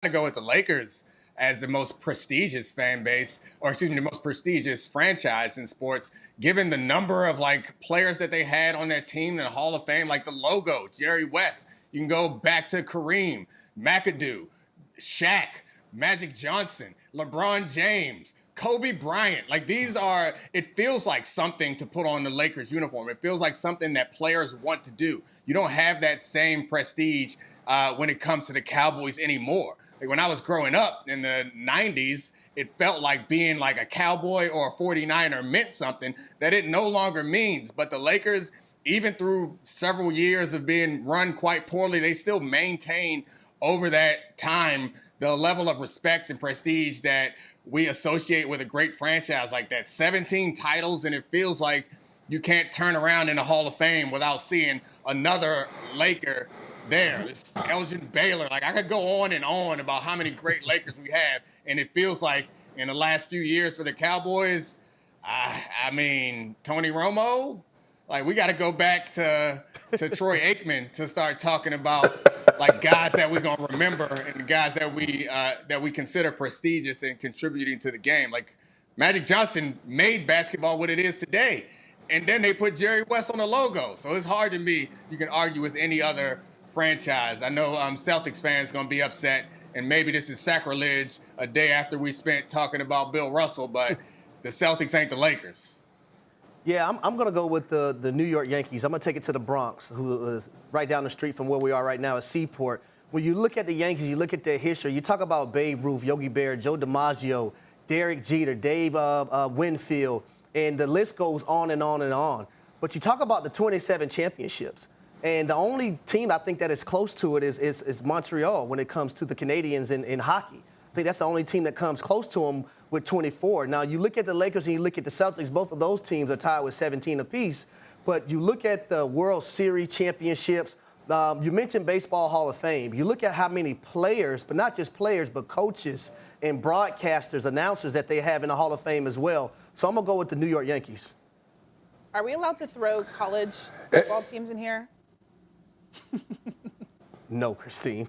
to go with the Lakers as the most prestigious fan base, or excuse me, the most prestigious franchise in sports, given the number of like players that they had on their team in the Hall of Fame, like the logo, Jerry West. You can go back to Kareem, McAdoo, Shaq, Magic Johnson, LeBron James, Kobe Bryant. Like these are, it feels like something to put on the Lakers uniform. It feels like something that players want to do. You don't have that same prestige when it comes to the Cowboys anymore. Like when I was growing up in the 90s, it felt like being like a Cowboy or a 49er meant something that it no longer means. But the Lakers, even through several years of being run quite poorly, they still maintain over that time the level of respect and prestige that we associate with a great franchise like that. 17 titles, and it feels like you can't turn around in the Hall of Fame without seeing another Laker there. It's Elgin Baylor. Like I could go on and on about how many great Lakers we have, and it feels like in the last few years for the Cowboys, I mean, Tony Romo, like we got to go back to Troy Aikman to start talking about like guys that we're gonna remember and guys that we consider prestigious and contributing to the game. Like Magic Johnson made basketball what it is today, and then they put Jerry West on the logo. So it's hard to me. You can argue with any other franchise. I know Celtics fans gonna be upset, and maybe this is sacrilege a day after we spent talking about Bill Russell, but the Celtics ain't the Lakers. Yeah, I'm going to go with the New York Yankees. I'm going to take it to the Bronx, who is right down the street from where we are right now at Seaport. When you look at the Yankees, you look at their history, you talk about Babe Ruth, Yogi Berra, Joe DiMaggio, Derek Jeter, Dave Winfield, and the list goes on and on and on. But you talk about the 27 championships. And the only team I think that is close to it is Montreal when it comes to the Canadians in hockey. I think that's the only team that comes close to them with 24. Now, you look at the Lakers and you look at the Celtics, both of those teams are tied with 17 apiece. But you look at the World Series championships. You mentioned Baseball Hall of Fame. You look at how many players, but not just players, but coaches and broadcasters, announcers that they have in the Hall of Fame as well. So I'm going to go with the New York Yankees. Are we allowed to throw college football teams in here? No, Christine.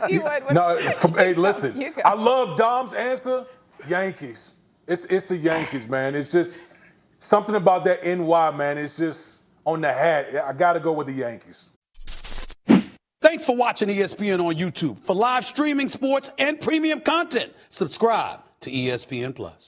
Hey, listen. I love Dom's answer. Yankees. It's the Yankees, man. It's just something about that NY, man. It's just on the hat. I got to go with the Yankees. Thanks for watching ESPN on YouTube. For live streaming sports and premium content, subscribe to ESPN Plus.